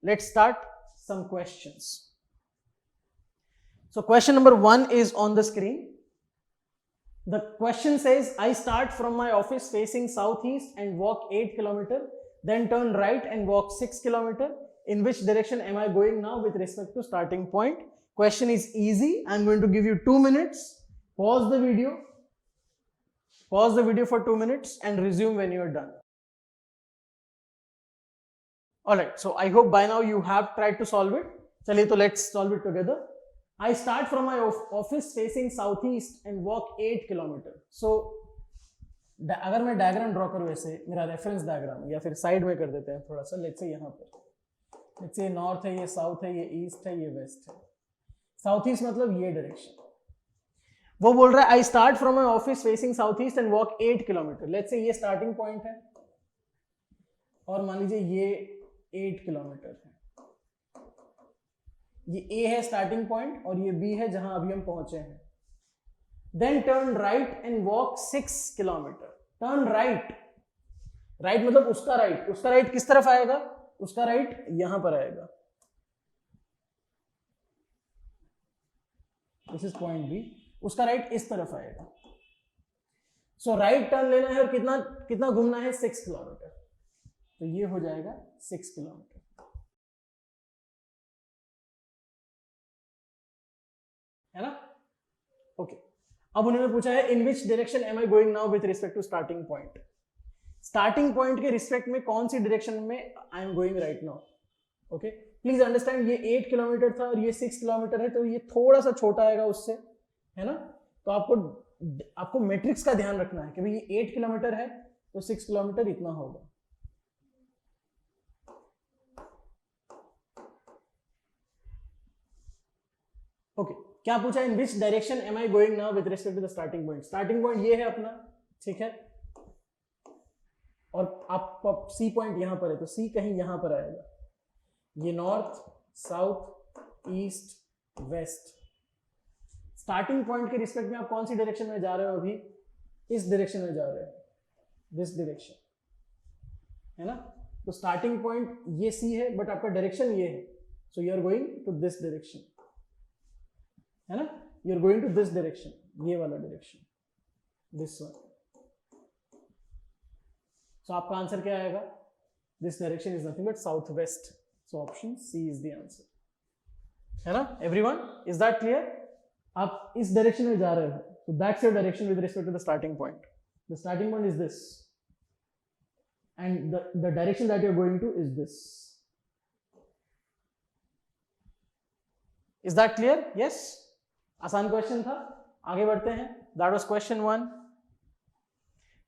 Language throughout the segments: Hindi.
let's start some questions. So question number 1 is on the screen. The question says, I start from my office facing southeast and walk 8 km, then turn right and walk 6 km. In which direction am I going now with respect to starting point? Question is easy. I'm going to give you 2 minutes. Pause the video for 2 minutes and resume when you are done. Alright, so I hope by now you have tried to solve it. Chaliye, to let's solve it together. I start from my office facing southeast and walk 8 km. So अगर मैं डायग्राम ड्रॉ करूँ ऐसे, मेरा रेफरेंस डायग्राम, या फिर साइड में कर देते हैं थोड़ा सा, लेट्स से यहाँ पर, लेट्स से ये नॉर्थ है, ये साउथ है, ये ईस्ट है, ये वेस्ट है. साउथ ईस्ट मतलब ये डायरेक्शन. वो बोल रहा है I start from my office facing south east and walk 8 kilometre. Let's say ये स्टार्टिंग पॉइंट है और मान लीजिए ये 8 किलोमीटर है. ये ए है स्टार्टिंग पॉइंट और ये बी है जहां अभी हम पहुंचे हैं. Then turn right and walk 6 kilometre. Turn right, right मतलब उसका राइट. उसका राइट किस तरफ आएगा? उसका राइट यहां पर आएगा. This is point B. उसका राइट इस तरफ आएगा. सो राइट टर्न लेना है और कितना कितना घूमना है? 6 किलोमीटर. तो ये हो जाएगा 6 किलोमीटर. है ना? ओके. अब उन्होंने पूछा है in which direction am I going now with respect to starting point. Starting point के रिस्पेक्ट में कौन सी डायरेक्शन में I am going right now. Okay, please understand, ये 8 किलोमीटर था और ये 6 किलोमीटर है, तो ये थोड़ा सा छोटा आएगा उससे, है ना? तो आपको मैट्रिक्स का ध्यान रखना है कि भाई ये 8 किलोमीटर है तो 6 किलोमीटर इतना होगा. ओके, क्या पूछा? In which direction am I going now with respect to the starting point. Starting point ये है अपना, ठीक है, और आप सी पॉइंट यहां पर है तो सी कहीं यहां पर आएगा. ये north, south, east, west. Starting point के रिस्पेक्ट में आप कौन सी डायरेक्शन में जा रहे हो? अभी इस डायरेक्शन में जा रहे हो, दिस डायरेक्शन, है ना? तो स्टार्टिंग पॉइंट ये सी है बट आपका डायरेक्शन ये है, so you are going to this direction, है ना? You are going to this direction, ये वाला डायरेक्शन, दिस वन. सो आपका आंसर क्या आएगा? This direction is nothing but south west. So option C is the answer, है ना? Everyone, is that clear? आप इस डायरेक्शन में जा रहे हो, so that's your direction with respect to the starting point. The starting point is this and the direction that you're going to is this. Is that clear? Yes. आसान क्वेश्चन था. आगे बढ़ते हैं. That was question 1.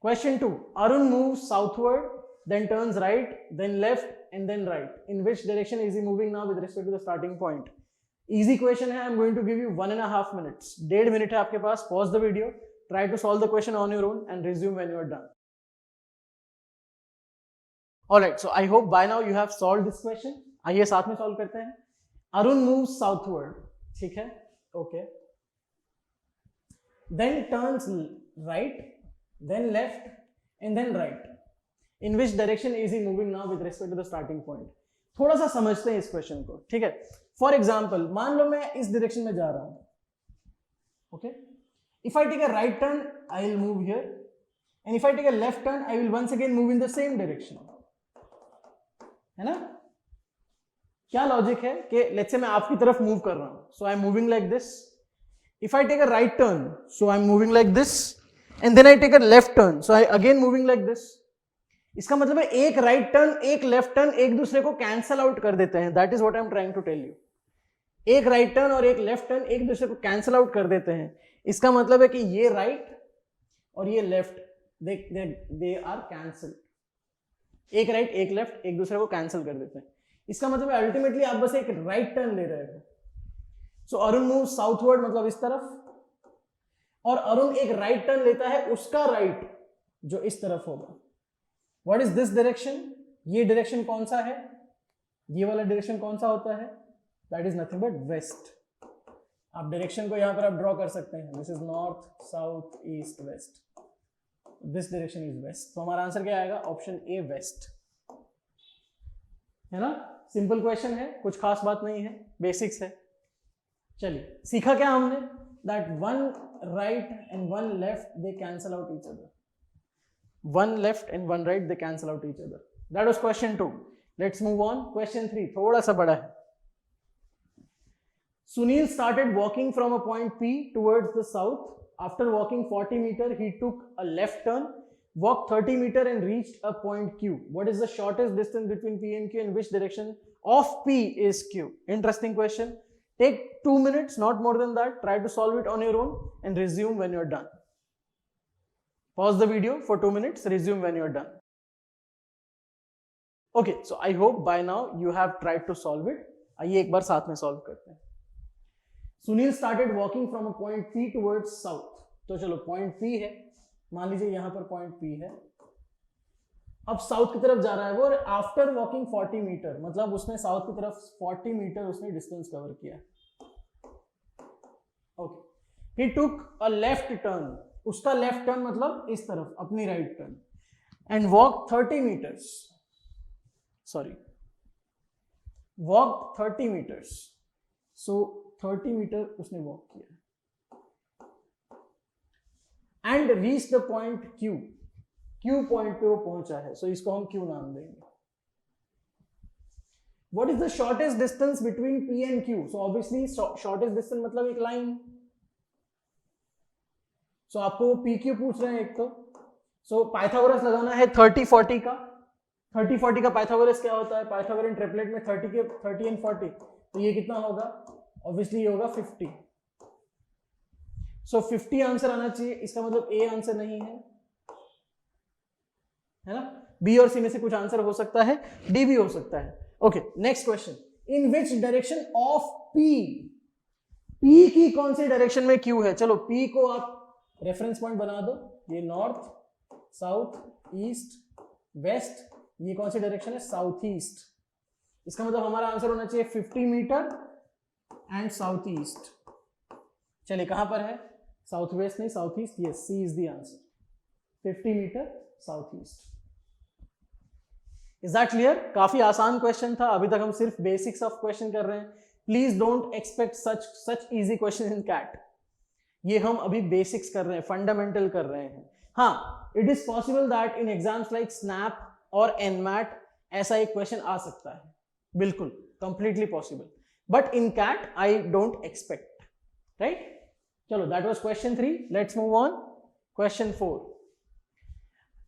Question 2. Arun moves southward, then turns right, then left and then right. In which direction is he moving now with respect to the starting point? Easy question है. I am going to give you 1.5 minutes. 1.5 minute है आपके पास. Pause the video, try to solve the question on your own and resume when you are done. Alright, so I hope by now you have solved this question. आइए साथ में सॉल्व करते हैं. अरुण मूव्स साउथवर्ड, ठीक है, okay, then turns right, then left and then right. In which direction is he moving now with respect to the starting point. थोड़ा सा समझते हैं इस क्वेश्चन को, ठीक है. फॉर एग्जाम्पल, मान लो मैं इस डायरेक्शन में जा रहा हूं, okay. If I take a right turn I will move here and if I take a left turn I will once again move in the same direction, है ना? क्या लॉजिक है कि लेट्स से मैं आपकी तरफ मूव कर रहा हूं, so I am moving like this. If I take a right turn, so I am moving like this and then I take a left turn, so I again moving like this. इसका मतलब है एक राइट टर्न, एक लेफ्ट टर्न एक दूसरे को कैंसल आउट कर देते हैं. That is what I am trying to tell you. एक राइट टर्न और एक लेफ्ट टर्न एक दूसरे को कैंसल आउट कर देते हैं. इसका मतलब है कि ये राइट और ये लेफ्ट, दे आर कैंसल. एक राइट एक लेफ्ट एक दूसरे को कैंसिल कर देते हैं. इसका मतलब है अल्टीमेटली आप बस एक राइट टर्न ले रहे हो. सो अरुण मूव साउथवर्ड मतलब इस तरफ, और अरुण एक राइट टर्न लेता है, उसका राइट जो इस तरफ होगा. What is this direction? ये डायरेक्शन कौन सा है? ये वाला डायरेक्शन कौन सा होता है? That is nothing but west. आप डायरेक्शन को यहां पर आप ड्रॉ कर सकते हैं. This is north, south, east, west. This direction is west. तो हमारा आंसर क्या आएगा? ऑप्शन ए, वेस्ट, है ना, सिंपल क्वेश्चन है, कुछ खास बात नहीं है, बेसिक्स है। चलिए सीखा क्या हमने, that one right and one left they cancel out each other, one left and one right they cancel out each other. That was question 2। Let's move on, question 3 थोड़ा सा बड़ा है। Sunil started walking from a point P towards the south. After walking 40 meter, he took a left turn, walked 30 meter and reached a point Q. What is the shortest distance between P and Q, and which direction of P is Q? Interesting question. Take 2 minutes, not more than that. Try to solve it on your own and resume when you're done. Pause the video for 2 minutes, resume when you're done. Okay, so I hope by now you have tried to solve it. आइए एक बार साथ में solve करते हैं। Sunil started walking from a point P towards south. तो चलो पॉइंट पी है, मान लीजिए यहां पर पॉइंट पी है, अब साउथ की तरफ जा रहा है वो, और आफ्टर वॉकिंग 40 मीटर, मतलब उसने साउथ की तरफ 40 मीटर उसने डिस्टेंस कवर किया। Okay, he took a left turn, उसका लेफ्ट टर्न मतलब इस तरफ, अपनी right turn, and walk 30 metres, sorry walk 30 metres, so 30 metre उसने वॉक किया, and reach the point Q, Q point पे वो पहुंचा है, सो इसको हम Q नाम देंगे। What is the shortest distance between P and Q? So obviously shortest distance मतलब एक लाइन, सो आपको PQ पूछ रहे हैं एक तो, सो पाइथागोरस लगाना है 30-40 का। 30-40 का पाइथागोरस क्या होता है, पाइथागोरन ट्रिपलेट में 30 एंड 40, तो ये कितना होगा, ऑब्वियसली ये होगा 50। सो 50 आंसर आना चाहिए, इसका मतलब ए आंसर नहीं है ना, बी और सी में से कुछ आंसर हो सकता है, डी भी हो सकता है। Okay, next question, in which direction of P, P की कौन सी डायरेक्शन में क्यू है? चलो पी को आप रेफरेंस पॉइंट बना दो, ये नॉर्थ, साउथ, ईस्ट, वेस्ट, ये कौन सी डायरेक्शन है, साउथ ईस्ट। इसका मतलब हमारा आंसर होना चाहिए 50 मीटर एंड साउथ ईस्ट। चलिए कहां पर है, साउथ वेस्ट नहीं, south east, yes, C is the answer, 50 metre south east. Is that clear? काफी आसान क्वेश्चन था, अभी तक हम सिर्फ बेसिक्स ऑफ क्वेश्चन कर रहे हैं। Please don't expect such easy question in CAT, ये हम अभी बेसिक्स कर रहे हैं, फंडामेंटल कर रहे हैं। हाँ, it is possible that in exams like SNAP और एनमैट ऐसा एक क्वेश्चन आ सकता है, बिल्कुल completely possible, but in CAT I don't expect, right? चलो, that was question 3। Let's move on, question 4।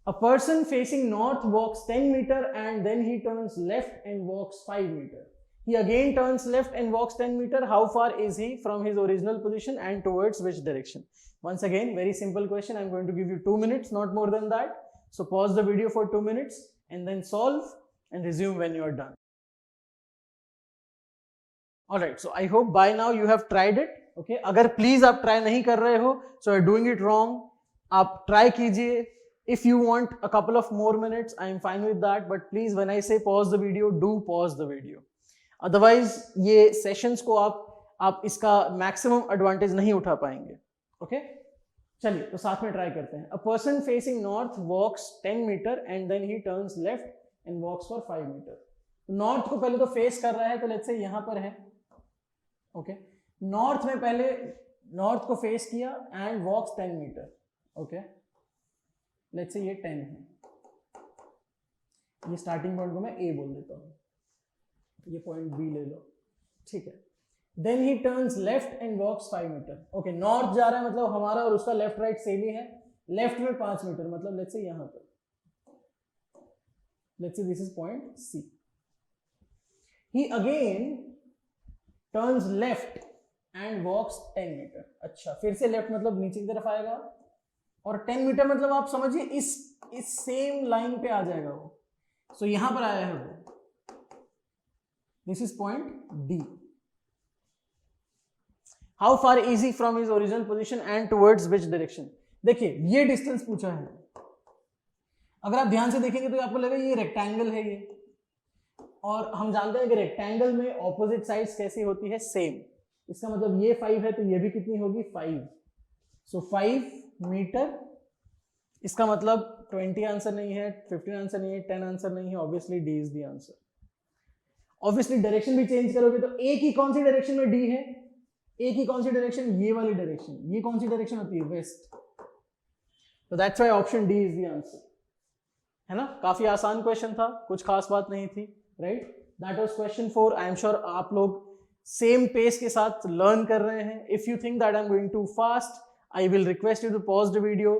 A person facing north walks 10 meter and then he turns left and walks 5 meter. He again turns left and walks 10 meter. How far is he from his original position and towards which direction? Once again, very simple question. I'm going to give you 2 minutes, not more than that. So pause the video for 2 minutes and then solve and resume when you are done. Alright, so I hope by now you have tried it. Okay, अगर please आप try नहीं कर रहे हो, so you're doing it wrong. आप try कीजिए. If you want a couple of more minutes, I am fine with that. But please, when I say pause the video, do pause the video. Otherwise, ये sessions को आप इसका maximum advantage नहीं उठा पाएंगे. Okay? चलिए, तो साथ में try करते हैं. A person facing north walks 10 meter and then he turns left and walks for 5 meter. North को पहले तो face कर रहा है, तो let's say यहाँ पर है. Okay? North में पहले north को face किया and walks 10 meter. Okay? Let's say ये 10 है, ये स्टार्टिंग पॉइंट को मैं ए बोल देता हूँ, ये पॉइंट बी ले लो, ठीक है। Then he turns left and walks 5 metre. Okay, north जा रहा है मतलब हमारा और उसका लेफ्ट राइट सेम ही है, लेफ्ट में 5 मीटर, मतलब लेट्स से यहाँ पर, let's say this is point C. He again turns left and walks 10 metre. अच्छा, फिर से लेफ्ट मतलब नीचे की तरफ आएगा, और 10 मीटर मतलब आप समझिए इस सेम लाइन पे आ जाएगा वो, सो यहां पर आया है वो, this is point D. How far is he from his original position and towards which direction? देखिए, ये डिस्टेंस पूछा है, अगर आप ध्यान से देखेंगे तो आपको लगेगा ये रेक्टेंगल है ये, और हम जानते हैं कि रेक्टेंगल में ऑपोजिट साइड्स कैसी होती है, सेम। इसका मतलब ये 5 है तो ये भी कितनी होगी, 5। सो 5 मीटर, इसका मतलब 20 आंसर नहीं है, 15 आंसर नहीं है, 10 आंसर नहीं है, obviously D is the answer. Obviously direction भी चेंज करोगे तो एक ही कौन सी डायरेक्शन में डी है, एक ही कौन सी डायरेक्शन, ये वाली डायरेक्शन, ये कौन सी डायरेक्शन होती है, वेस्ट, तो that's why option D is the answer, है ना। काफी आसान क्वेश्चन था, कुछ खास बात नहीं थी, right. That was question 4। I am sure आप लोग सेम पेस के साथ लर्न कर रहे हैं। If you think that I am going too fast, I will request you to pause the video,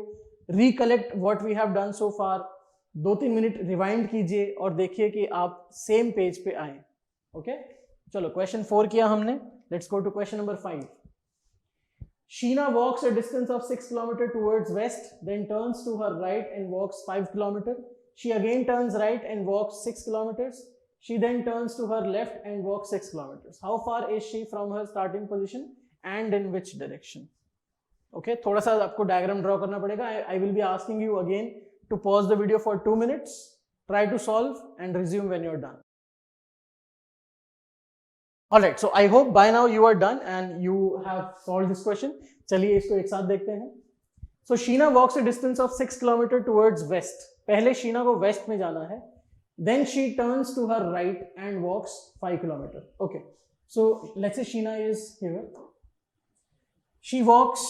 recollect what we have done so far, 2-3 minute rewind कीजिए और देखिए कि आप सेम पेज पे आए। ओके, चलो क्वेश्चन 4 किया हमने, let's go to question number 5। Sheena walks a distance of 6 km towards west, then turns to her right and walks 5 km. She again turns right and walks 6 km. She then turns to her left and walks 6 km. How far is she from her starting position and in which direction? Okay, थोड़ा सा आपको डायग्राम ड्रॉ करना पड़ेगा। I will be asking you again to pause the video for 2 minutes, try to solve and resume when you're done. Alright, so I hope by now you are done and you have solved this question. चलिए इसको एक साथ देखते हैं। So Sheena walks a distance of 6 km towards west. पहले शीना को वेस्ट में जाना है। Then she turns to her right and walks 5 km. Okay, so let's say Sheena is here. She walks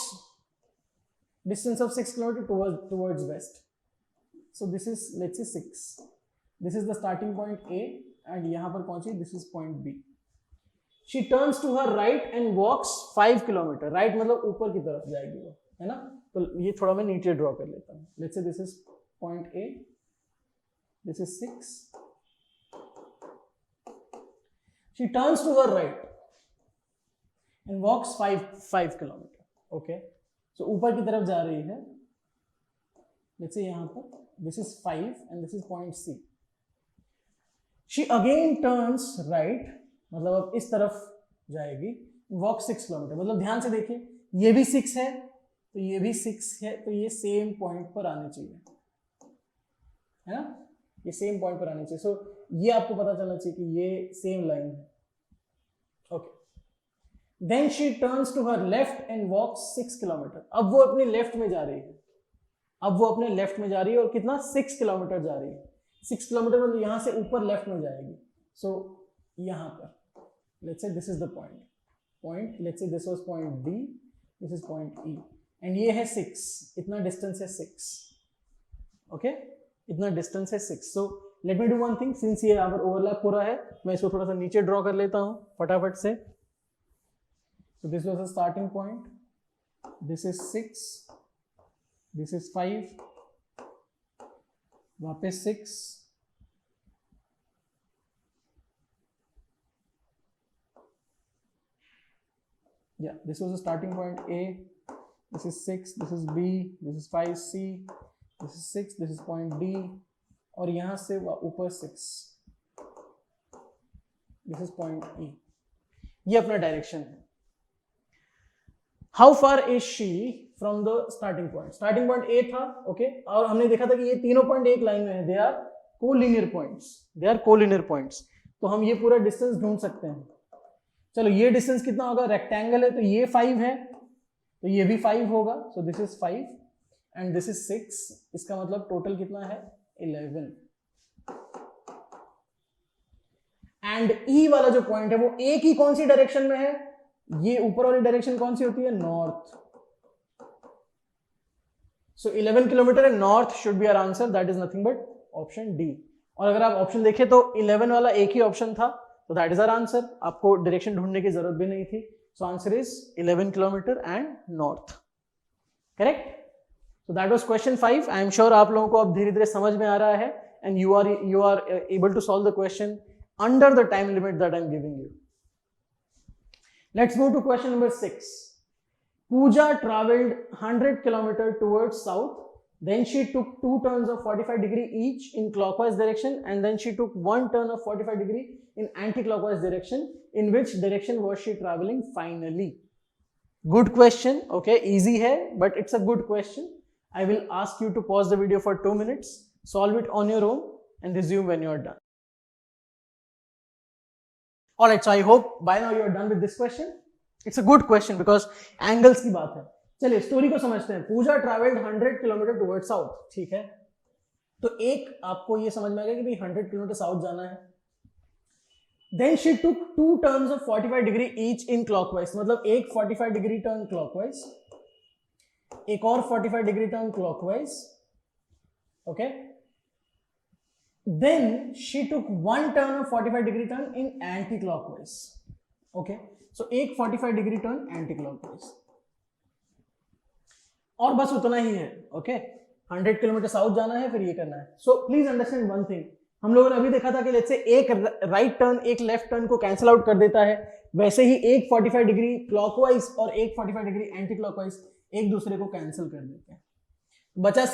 distance of 6 km towards west. So this is, let's say 6. This is the starting point A and यहाँ पर पहुंची, this is point B. She turns to her right and walks 5 km. Right मतलब ऊपर की तरफ जाएगी वो, है ना। तो ये थोड़ा मैं नीचे ड्रॉ कर लेता हूँ। Let's say this is point A, this is 6. She turns to her right and walks 5 km. Okay, so ऊपर की तरफ जा रही है। Let's say यहाँ पर this is 5 and this is point C. She again turns right, मतलब अब इस तरफ जाएगी, वॉक 6 किलोमीटर। मतलब ध्यान से देखिए, ये भी 6 है तो ये भी 6 है, तो ये सेम पॉइंट पर आने चाहिए, है ना, ये सेम पॉइंट पर आने चाहिए। सो ये आपको पता चलना चाहिए कि ये सेम लाइन है। Okay, then she turns to her left and walks 6 kilometre. अब वो अपने लेफ्ट में जा रही है, अब वो अपने लेफ्ट में जा रही है और कितना, 6 किलोमीटर जा रही है। 6 किलोमीटर मतलब यहां से ऊपर लेफ्ट में जाएगी। सो यहाँ पर let's say this is the point, let's say this was point D, this is point E and ये है 6, इतना distance है 6, okay, इतना distance है 6। so let me do one thing, since ये यहाँ पर overlap हो रहा है, मैं इसको थोड़ा सा नीचे ड्रॉ कर लेता हूँ फटाफट से। so this was the starting point, this is 6, this is 5, वापस 6, yeah, this was the starting point A, this is 6, this is B, this is 5C, this is 6, this is point D और यहाँ से ऊपर 6, this is point E। ये अपना डायरेक्शन है। How far is she from the starting point? Starting point A था, okay, और हमने देखा था कि ये तीनों पॉइंट एक लाइन में है, they are co-linear points, they are co-linear points। तो हम ये पूरा डिस्टेंस ढूंढ सकते हैं। चलो ये डिस्टेंस कितना होगा, रेक्टेंगल है तो ये 5 है तो ये भी 5 होगा, so this is 5 and this is 6, इसका मतलब टोटल कितना है, 11। एंड ई वाला जो पॉइंट है वो एक ही कौन सी डायरेक्शन में है, ये ऊपर वाली डायरेक्शन कौन सी होती है, north. So 11 kilometre north should be our answer, that is nothing but option D. और अगर आप ऑप्शन देखें तो 11 वाला एक ही ऑप्शन था, तो दैट इज आवर आंसर। आपको डायरेक्शन ढूंढने की जरूरत भी नहीं थी। So answer is 11 kilometre and north, correct. So that was question 5। I am sure आप लोगों को अब धीरे धीरे समझ में आ रहा है and you are able to solve the question under the time limit that I am giving you. Let's move to question number 6। Pooja traveled 100 km towards south. Then she took 2 turns of 45 degree each in clockwise direction, and then she took 1 turn of 45 degree in anti-clockwise direction. In which direction was she traveling finally? Good question. Okay, easy hai, but it's a good question. I will ask you to pause the video for 2 minutes, solve it on your own, and resume when you are done. All right, so I hope by now you are done with this question. It's a good question because angles की बात है। चलिए स्टोरी को समझते हैं। पूजा ट्रैवल्ड 100 किलोमीटर टुवर्ड साउथ, ठीक है। तो एक आपको ये समझ में आ गया कि भाई 100 किलोमीटर साउथ जाना है। Then she took 2 turns of 45 degree each in clockwise, मतलब एक 45 डिग्री टर्न क्लॉकवाइज, एक और 45 degree turn clockwise, okay. Then she took 1 turn of 45 degree turn in anti-clockwise, okay. So एक 45 डिग्री टर्न एंटी-क्लॉकवाइज, और बस उतना ही है, ओके. 100 किलोमीटर साउथ जाना है, फिर ये करना है. So please understand one thing, हम लोगों ने अभी देखा था कि लेट्स से एक राइट टर्न एक लेफ्ट टर्न को कैंसिल आउट कर देता है, वैसे ही एक 45 डिग्री क्लॉकवाइज और एक 45 डिग्री एंटी क्लॉकवाइज एक दूसरे को कैंसिल कर देते हैं. बचा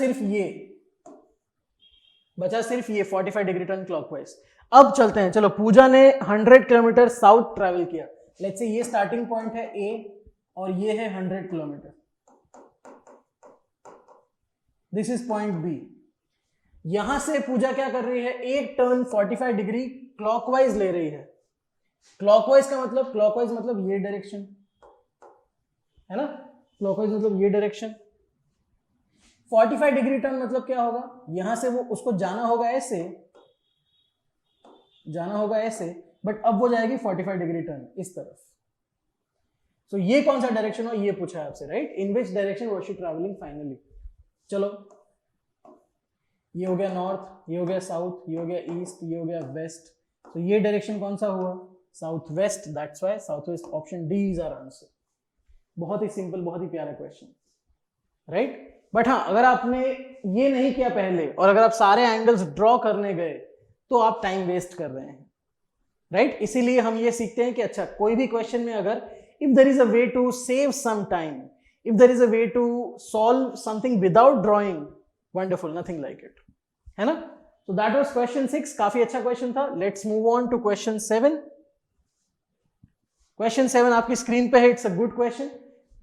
सिर्फ ये 45 डिग्री टर्न क्लॉकवाइज. अब चलते हैं, चलो. पूजा ने 100 किलोमीटर साउथ ट्रैवल किया. लेट्स से ये स्टार्टिंग पॉइंट है ए और ये है 100 kilometre. This is point B. यहां से पूजा क्या कर रही है, एक टर्न 45 डिग्री क्लॉकवाइज ले रही है. क्लॉकवाइज का मतलब, क्लॉकवाइज मतलब ये डायरेक्शन है ना, क्लॉकवाइज मतलब ये डायरेक्शन. 45 डिग्री टर्न मतलब क्या होगा, यहां से वो उसको जाना होगा ऐसे, बट अब वो जाएगी 45 डिग्री टर्न इस तरफ. सो ये कौन सा डायरेक्शन हो, ये पूछा है आपसे, right. In which direction was she travelling finally. चलो, ये हो गया नॉर्थ, ये हो गया साउथ, ये हो गया ईस्ट, ये हो गया वेस्ट. तो ये डायरेक्शन कौन सा हुआ, south west. That's why south west, option D is our answer. बहुत ही सिंपल, बहुत ही प्यारा क्वेश्चन, राइट. बट हाँ, अगर आपने ये नहीं किया पहले और अगर आप सारे एंगल्स ड्रॉ करने गए तो आप टाइम वेस्ट कर रहे हैं, राइट. इसीलिए हम ये सीखते हैं कि अच्छा, कोई भी क्वेश्चन में अगर if there is a way to save some time, if there is a way to solve something without drawing, wonderful, nothing like it, है ना. So that was question 6. काफी अच्छा क्वेश्चन था. Let's move on to question 7. Question 7 आपकी स्क्रीन पे है. It's a good question.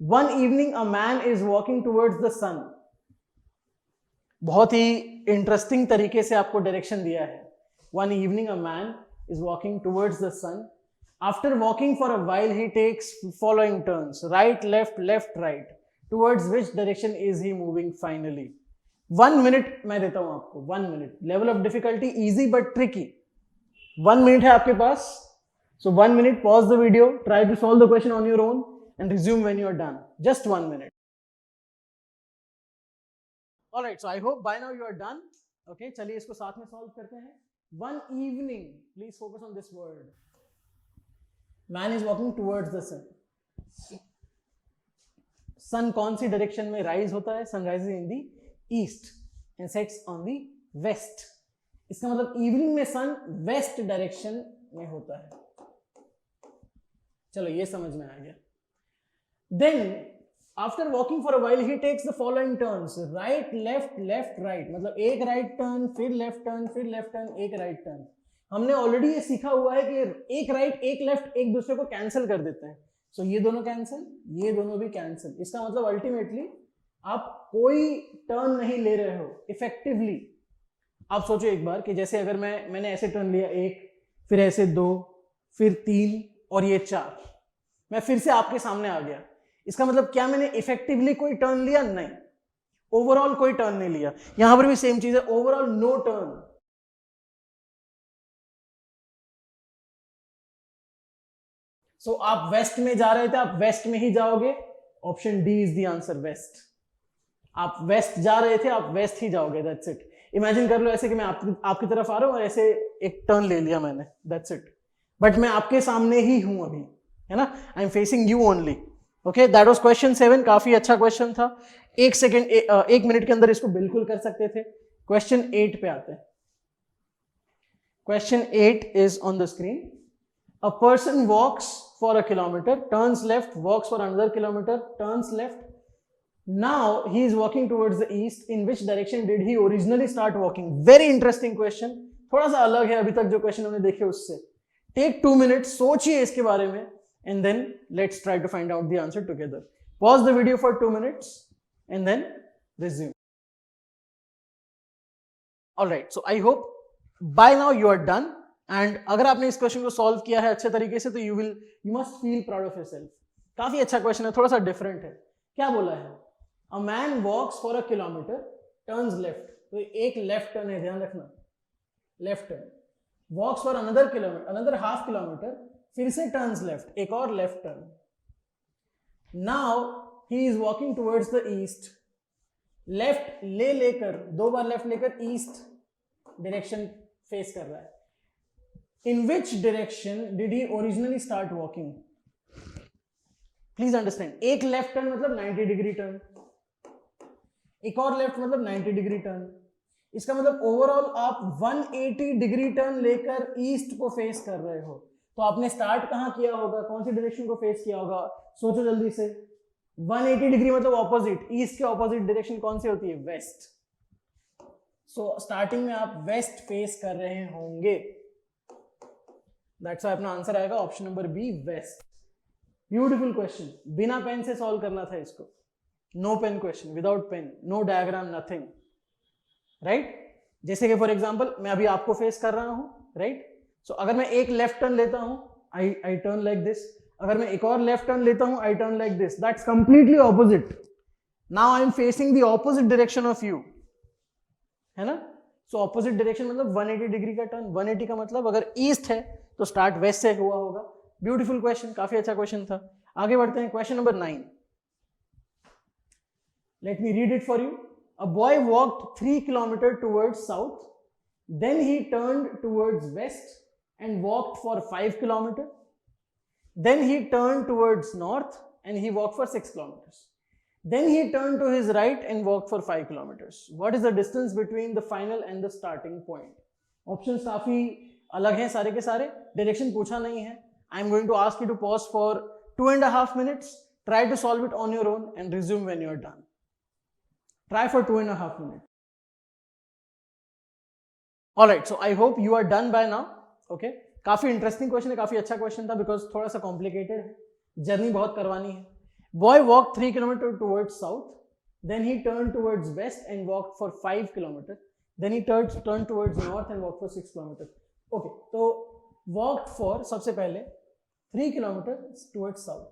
One evening a man is walking towards the sun. बहुत ही इंटरेस्टिंग तरीके से आपको डायरेक्शन दिया है. One evening a man is walking towards the sun. After walking for a while, he takes following turns: right, left, left, right. Towards which direction is he moving finally? 1 minute मैं देता हूं आपको. 1 minute. Level of difficulty easy but tricky. 1 minute है आपके पास. So 1 minute. Pause the video. Try to solve the question on your own and resume when you are done. Just 1 minute. All right. So I hope by now you are done. Okay. चलिए इसको साथ में solve करते हैं. One evening. Please focus on this word. Man is walking towards the sun. सन कौन सी डायरेक्शन में राइज होता है, sun rises in the east and sets on the west. इसका मतलब इवनिंग में सन वेस्ट डायरेक्शन में होता है. चलो ये समझ में आ गया. Then after walking for a while he takes the following turns: right, left, left, right. मतलब एक राइट टर्न, फिर लेफ्ट टर्न, फिर लेफ्ट टर्न, एक राइट टर्न. हमने ऑलरेडी ये सीखा हुआ है कि एक राइट एक लेफ्ट एक दूसरे को कैंसिल कर देते हैं. सो ये दोनों कैंसिल, ये दोनों भी कैंसिल. इसका मतलब अल्टीमेटली आप कोई टर्न नहीं ले रहे हो इफेक्टिवली. आप सोचो एक बार कि जैसे अगर मैंने ऐसे टर्न लिया, एक, फिर ऐसे 2, फिर 3 और ये 4, मैं फिर से आपके सामने आ गया. इसका मतलब क्या मैंने इफेक्टिवली कोई टर्न लिया? नहीं, ओवरऑल कोई टर्न नहीं लिया. यहां पर भी सेम चीज है, ओवरऑल नो टर्न. सो आप वेस्ट में जा रहे थे, आप वेस्ट में ही जाओगे. Option D is the answer, west. आप वेस्ट जा रहे थे, आप वेस्ट ही जाओगे. That's it. इमेजिन कर लो ऐसे कि मैं आपकी तरफ आ रहा हूं और ऐसे एक टर्न ले लिया मैंने. That's it. बट मैं आपके सामने ही हूं अभी, है ना. I am facing you only. Okay, that was question 7. काफी अच्छा क्वेश्चन था. एक मिनट के अंदर इसको बिल्कुल कर सकते थे. क्वेश्चन 8 पे आते हैं. Question 8 is on the screen. A person walks for a kilometer, turns left, walks for another kilometer, turns left. Now he is walking towards the east. In which direction did he originally start walking? Very interesting question. थोड़ा सा अलग है अभी तक जो क्वेश्चन हमने देखे उससे. Take 2 minutes, सोचिए इसके बारे में, and then let's try to find out the answer together. Pause the video for 2 minutes and then resume. All right. So I hope by now you are done. And अगर आपने इस क्वेश्चन को सॉल्व किया है अच्छे तरीके से तो you must feel proud of yourself. काफी अच्छा क्वेश्चन है, थोड़ा सा डिफरेंट है. क्या बोला है? A man walks for a kilometre, turns left. तो एक लेफ्ट टर्न है, ध्यान रखना, left turn. Walks for another kilometre, another half kilometre, फिर से टर्न्स लेफ्ट, एक और left turn. Now he is walking towards the east. Left लेकर, 2 बार लेफ्ट लेकर ईस्ट डायरेक्शन फेस कर रहा है. In which direction did he originally start walking? Please understand, एक लेफ्ट टर्न मतलब 90 डिग्री टर्न, एक और लेफ्ट मतलब 90 डिग्री टर्न. इसका मतलब ओवरऑल आप 180 डिग्री टर्न लेकर ईस्ट को फेस कर रहे हो. तो आपने स्टार्ट कहां किया होगा, कौन सी डायरेक्शन को फेस किया होगा? सोचो जल्दी से. 180 डिग्री मतलब ऑपोजिट, ईस्ट के ऑपोजिट डायरेक्शन कौन सी होती है? वेस्ट. सो स्टार्टिंग में आप वेस्ट फेस कर रहे होंगे. दैट्स व्हाई अपना आंसर आएगा option number B, west. Beautiful question, बिना पेन से सॉल्व करना था इसको. No pen question, without pen, no diagram, nothing. Right? जैसे कि फॉर एग्जांपल मैं अभी आपको फेस कर रहा हूं, राइट? सो अगर मैं एक लेफ्ट टर्न लेता हूं, आई टर्न लाइक दिस. अगर मैं एक और लेफ्ट टर्न लेता हूं, I turn like this. That's completely opposite. Now I am facing the opposite direction of you, है ना? सो ऑपोजिट डायरेक्शन मतलब 180 डिग्री का टर्न. 180 का मतलब अगर ईस्ट है तो स्टार्ट वेस्ट से हुआ होगा. ब्यूटीफुल क्वेश्चन, काफी अच्छा क्वेश्चन था. आगे बढ़ते हैं. Question number 9. Let me read it for you. A boy walked 3 kilometers towards south, then he turned towards west and walked for 5 kilometers. Then he turned towards north and he walked for 6 kilometers. Then he turned to his right and walked for 5 kilometers. What is the distance between the final and the starting point? Options काफी अलग हैं सारे के सारे. Direction पूछा नहीं है. I am going to ask you to pause for 2.5 minutes. Try to solve it on your own and resume when you are done. Try for 2.5 minutes. All right, so I hope you are done by now. Okay, काफी इंटरेस्टिंग क्वेश्चन है, काफी अच्छा क्वेश्चन था बिकॉज थोड़ा सा कॉम्प्लिकेटेड है, जर्नी बहुत करवानी है. Boy walk 3 kilometre towards south, then he turn towards west and walk for 5 kilometre, then he turn towards north and walk for 6 kilometre. Okay, तो वॉक फॉर सबसे पहले 3 kilometre towards south.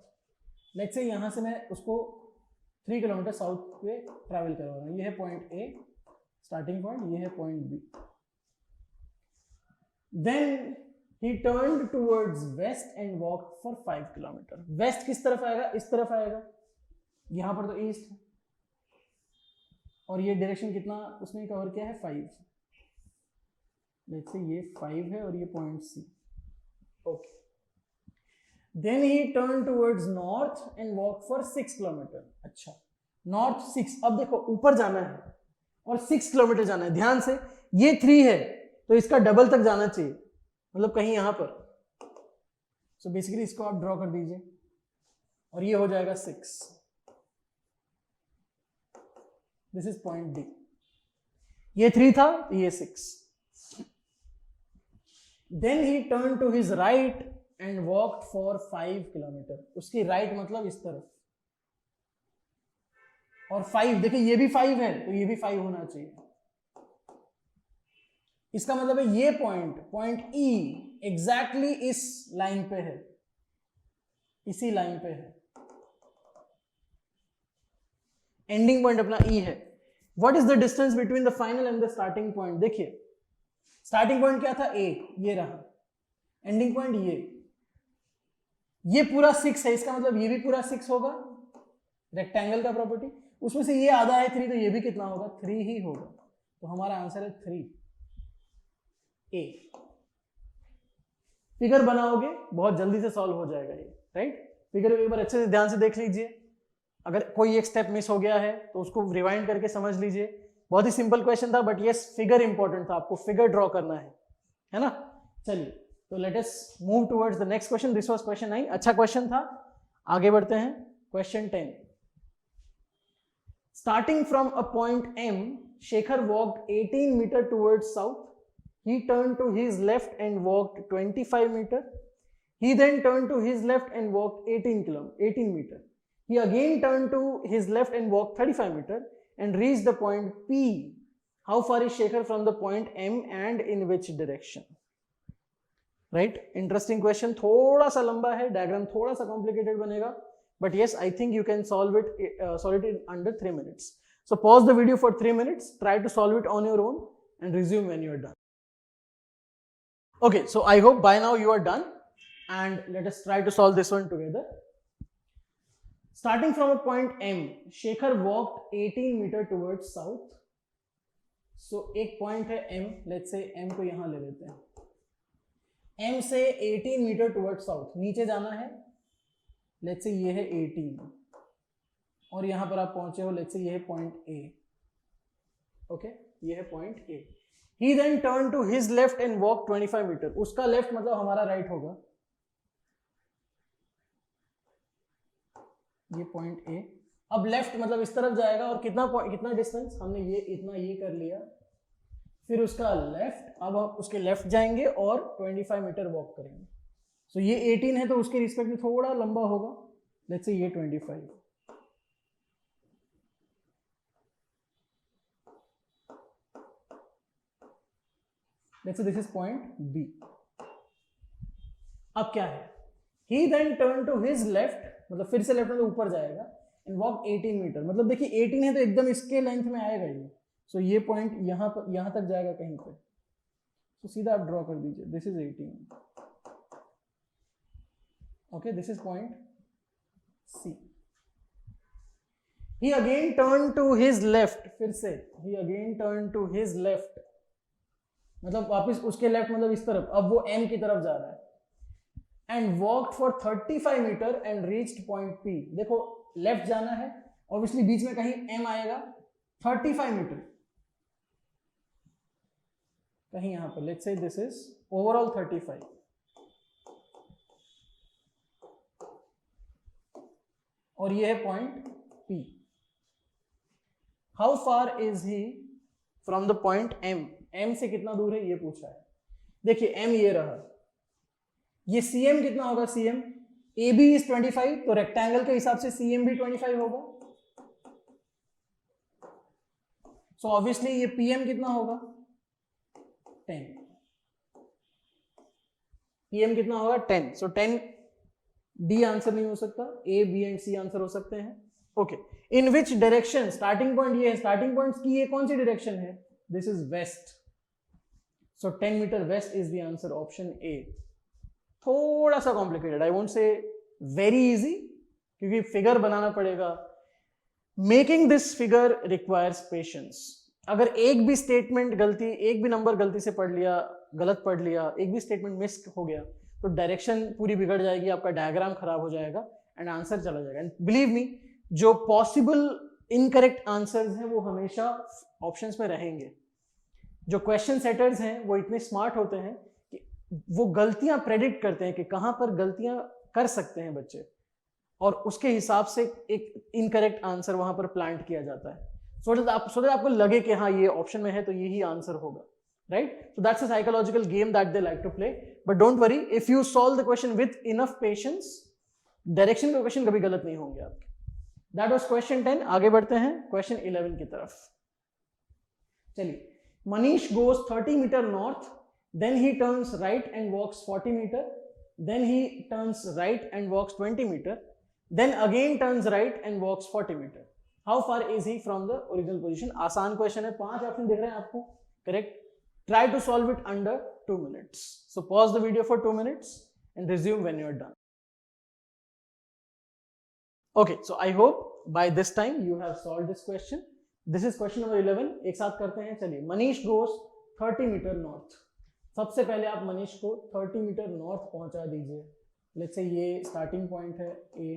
Let's say यहां से मैं उसको 3 किलोमीटर साउथ पे ट्रैवल करवा रहा हूँ. ये है पॉइंट ए स्टार्टिंग पॉइंट, ये है point B. Then he turned towards west and walk for 5 kilometre. West किस तरफ आएगा? इस तरफ आएगा. यहां पर तो ईस्ट है और ये डायरेक्शन कितना उसने कवर किया है? 5. लेट्स से ये 5 है और ये point C. Okay. Then he turned towards north and walked for 6 kilometre. अच्छा, नॉर्थ 6. अब देखो ऊपर जाना है और 6 किलोमीटर जाना है. ध्यान से, ये 3 है तो इसका डबल तक जाना चाहिए, मतलब कहीं यहां पर. सो बेसिकली इसको आप ड्रॉ कर दीजिए और ये हो जाएगा 6. This is point D. ये 3 था तो ये 6. Then he turn to his right and walked for 5 kilometre. उसकी राइट मतलब इस तरफ. और 5, देखिए ये भी 5 है तो ये भी 5 होना चाहिए. इसका मतलब है ये पॉइंट ई एग्जैक्टली इस लाइन पे है, इसी लाइन पे है. एंडिंग पॉइंट अपना ई है. What is the distance between the final and the starting point? देखिए स्टार्टिंग पॉइंट क्या था? ए. ये रहा. एंडिंग पॉइंट ये पूरा 6 है. इसका मतलब ये भी पूरा 6 होगा. रेक्टेंगल का प्रॉपर्टी, उसमें से ये आधा है 3 तो ये भी कितना होगा? 3 ही होगा. तो हमारा आंसर है 3 ए. फिगर बनाओगे बहुत जल्दी से सॉल्व हो जाएगा ये. राइट? फिगर एक बार अच्छे से ध्यान से देख लीजिए. अगर कोई एक स्टेप मिस हो गया है तो उसको रिवाइंड करके समझ लीजिए. बहुत ही सिंपल क्वेश्चन था बट यस फिगर इंपॉर्टेंट था. आपको फिगर ड्रॉ करना है ना? चलिए, तो let us move towards the next question. This was question 9. अच्छा क्वेश्चन था. आगे बढ़ते हैं. Question 10. Starting from a point M, Shekhar walked 18 metre towards south. He turned to his left and walked 25 meter. He then turned to his left and walked 18 meter. He again turned to his left and walked 35 meter and reached the point P. How far is Shekhar from the point M and in which direction? Right? Interesting question. थोड़ा सा लंबा है, डायग्राम थोड़ा सा complicated बनेगा, but yes, I think you can solve it in under 3 minutes. So pause the video for 3 minutes. Try to solve it on your own and resume when you are done. Okay, so I hope by now you are done, and let us try to solve this one together. Starting from a point M, Shekhar walked 18 meter towards south. So एक point है M, let's say M को यहां ले लेते हैं. M से 18 मीटर टुवर्ड साउथ नीचे जाना है. लेट्स से ये है 18 और यहां पर आप पहुंचे हो. लेट्स से ये है पॉइंट A. ओके, ये है point A. He then turned to his left and walked 25 metre. उसका लेफ्ट मतलब हमारा राइट होगा. ये पॉइंट A. अब लेफ्ट मतलब इस तरफ जाएगा और कितना डिस्टेंस हमने ये इतना ये कर लिया. फिर उसका लेफ्ट, अब आप उसके लेफ्ट जाएंगे और 25 मीटर वॉक करेंगे. सो ये 18 है तो उसके रिस्पेक्ट में थोड़ा लंबा होगा. लेट्स से ये 25. Let's say this is point B. अब क्या है, he then turned to his left, मतलब फिर से लेफ्ट में ऊपर जाएगा एंड वॉक 18 मीटर. मतलब देखिए 18 है तो एकदम इसके लेंथ में आएगा ये. सो ये पॉइंट यहां पर यहां तक जाएगा कहीं पे. तो सीधा आप ड्रॉ कर दीजिए. This is 18. Okay, this is point C. He again turned to his left. फिर से he again turned to his left, मतलब वापस उसके लेफ्ट मतलब इस तरफ. अब वो M की तरफ जा रहा है and walked for 35 metre and reached point P. देखो लेफ्ट जाना है, ऑब्वियसली बीच में कहीं M आएगा. 35 मीटर कहीं यहां पर. Let's say this is overall 35. और ये है point P. How far is he from the point M? M से कितना दूर है ये पूछा है. देखिए M ये रहा. ये CM कितना होगा? CM AB इज 25, तो रेक्टेंगल के हिसाब से CM भी 25 होगा. सो ऑब्वियसली ये PM कितना होगा? 10. PM कितना होगा? 10. सो 10 D आंसर नहीं हो सकता. A, B and C answer हो सकते हैं. Okay, in which direction? Starting point ये है. स्टार्टिंग पॉइंट की ये कौन सी डायरेक्शन है? This is west. So 10 metre west is the answer, option A. थोड़ा सा complicated, I won't say very easy, क्योंकि फिगर बनाना पड़ेगा. Making this figure requires patience. अगर एक भी स्टेटमेंट गलती, एक भी नंबर गलती से पढ़ लिया, गलत पढ़ लिया, एक भी स्टेटमेंट मिस हो गया तो डायरेक्शन पूरी बिगड़ जाएगी, आपका डायग्राम खराब हो जाएगा एंड आंसर चला जाएगा. एंड बिलीव मी, जो पॉसिबल इनकरेक्ट आंसर्स हैं वो हमेशा ऑप्शंस में रहेंगे. जो क्वेश्चन सेटर्स हैं वो इतने स्मार्ट होते हैं कि वो गलतियां प्रेडिक्ट करते हैं कि कहां पर गलतियां कर सकते हैं बच्चे, और उसके हिसाब से एक इनकरेक्ट आंसर वहां पर प्लांट किया जाता है. सो दैट आपको लगे कि हाँ ये ऑप्शन में है तो यही आंसर होगा, right? So that's a psychological game that they like to play. But don't worry, if you solve the question with enough patience, direction के क्वेश्चन कभी गलत नहीं होंगे आपके. That was question 10. आगे बढ़ते हैं क्वेश्चन 11 की तरफ. चलिए, Manish goes 30 metre north, then he turns right and walks 40 metre, then he turns right and walks 20 metre, then again turns right and walks 40 meter. How far is he from the original position? आसान क्वेश्चन है. 5 ऑप्शन दिख रहे हैं आपको, correct. Try to solve it under 2 minutes. So pause the video for 2 minutes and resume when you are done. Okay, so I hope by this time you have solved this question. This is question number 11. एक साथ करते हैं. चलिए, मनीष goes 30 meter north. सबसे पहले आप मनीष को 30 मीटर नॉर्थ पहुंचा दीजिए. लेट्स से ये स्टार्टिंग पॉइंट है A,